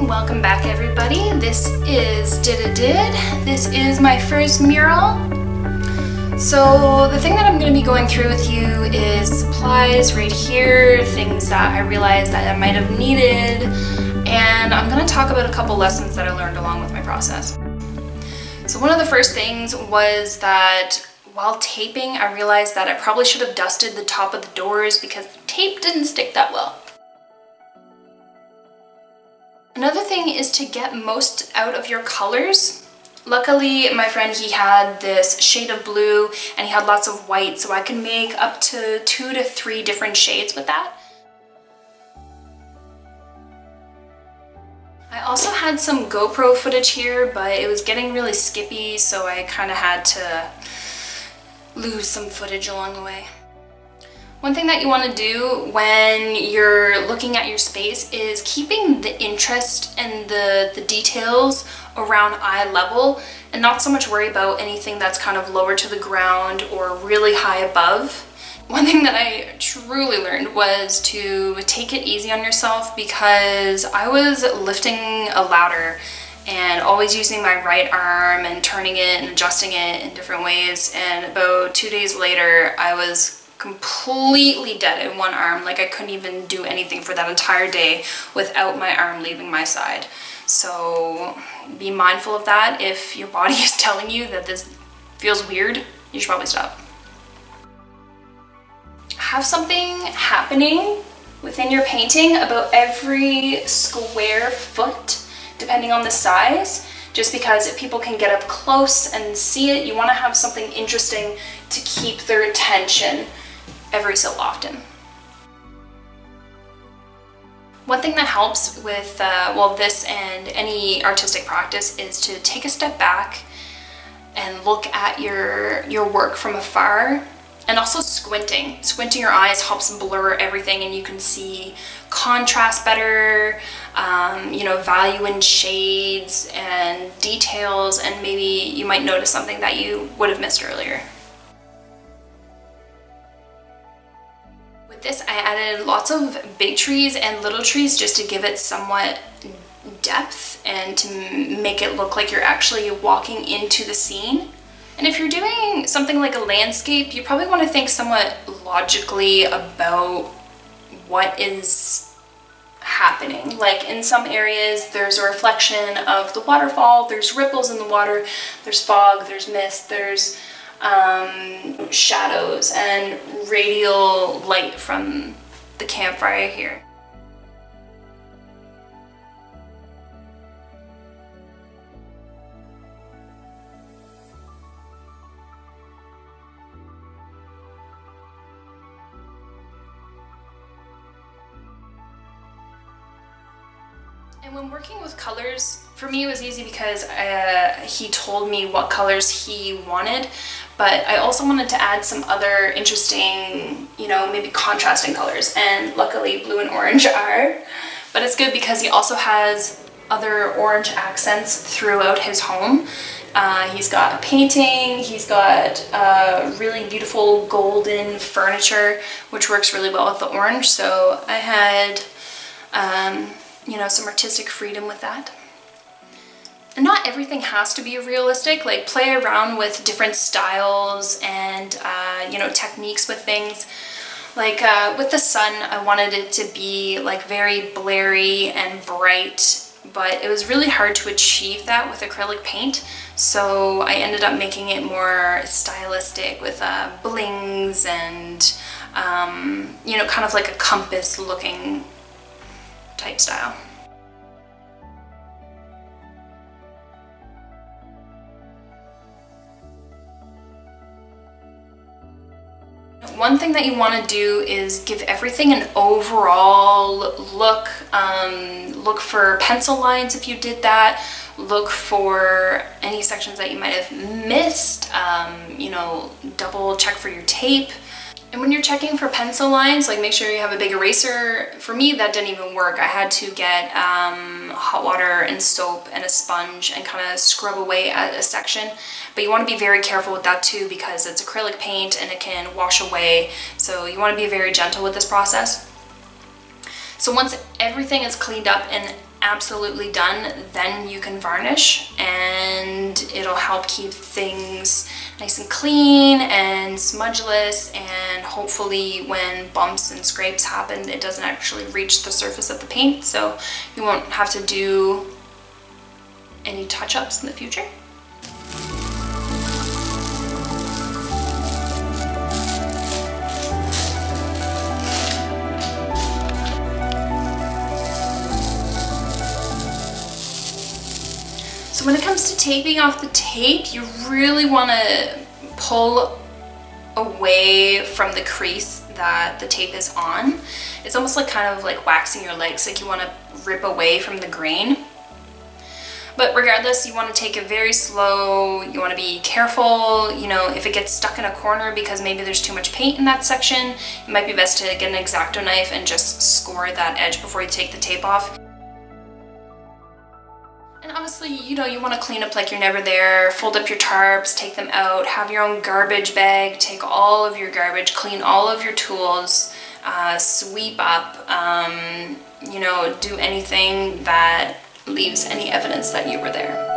Welcome back everybody. This is Dita.Did. This is my first mural. So the thing that I'm going to be going through with you is supplies right here, things that I realized that I might have needed, and I'm going to talk about a couple lessons that I learned along with my process. So one of the first things was that while taping, I realized that I probably should have dusted the top of the doors because the tape didn't stick that well. Another thing is to get most out of your colors. Luckily, my friend, he had this shade of blue and he had lots of white, so I can make up to 2 to 3 different shades with that. I also had some GoPro footage here, but it was getting really skippy, so I kind of had to lose some footage along the way. One thing that you want to do when you're looking at your space is keeping the interest and the details around eye level and not so much worry about anything that's kind of lower to the ground or really high above. One thing that I truly learned was to take it easy on yourself, because I was lifting a ladder and always using my right arm and turning it and adjusting it in different ways, and about 2 days later I was completely dead in one arm. Like I couldn't even do anything for that entire day without my arm leaving my side. So be mindful of that. If your body is telling you that this feels weird, you should probably stop. Have something happening within your painting about every square foot, depending on the size. Just because if people can get up close and see it, you want to have something interesting to keep their attention every so often. One thing that helps with this and any artistic practice is to take a step back and look at your work from afar, and also squinting. Squinting your eyes helps blur everything and you can see contrast better, value in shades and details, and maybe you might notice something that you would have missed earlier. With this, I added lots of big trees and little trees just to give it somewhat depth and to make it look like you're actually walking into the scene. And if you're doing something like a landscape, you probably want to think somewhat logically about what is happening. Like in some areas, there's a reflection of the waterfall, there's ripples in the water, there's fog, there's mist, there's shadows and radial light from the campfire here. And when working with colors, for me it was easy because he told me what colors he wanted, but I also wanted to add some other interesting, maybe contrasting colors, and luckily blue and orange are. But it's good because he also has other orange accents throughout his home. He's got a painting, he's got really beautiful golden furniture, which works really well with the orange, so I had some artistic freedom with that. And not everything has to be realistic. Like, play around with different styles and techniques with things. Like with the sun, I wanted it to be like very blurry and bright, but it was really hard to achieve that with acrylic paint. So I ended up making it more stylistic with blings and kind of like a compass looking type style. One thing that you want to do is give everything an overall look. Look for pencil lines if you did that. Look for any sections that you might have missed. Double check for your tape. And when you're checking for pencil lines, like, make sure you have a big eraser. For me, that didn't even work. I had to get hot water and soap and a sponge and kind of scrub away at a section. But you want to be very careful with that too, because it's acrylic paint and it can wash away. So you want to be very gentle with this process. So once everything is cleaned up and absolutely done, then you can varnish, and it'll help keep things nice and clean and smudgeless, and hopefully when bumps and scrapes happen, it doesn't actually reach the surface of the paint, so you won't have to do any touch-ups in the future. So when it comes to taping off the tape, you really want to pull away from the crease that the tape is on. It's almost like kind of like waxing your legs, like you want to rip away from the grain. But regardless, you want to take it very slow, you want to be careful, you know, if it gets stuck in a corner because maybe there's too much paint in that section, it might be best to get an X-Acto knife and just score that edge before you take the tape off. And honestly, you know, you want to clean up like you're never there, fold up your tarps, take them out, have your own garbage bag, take all of your garbage, clean all of your tools, sweep up, you know, do anything that leaves any evidence that you were there.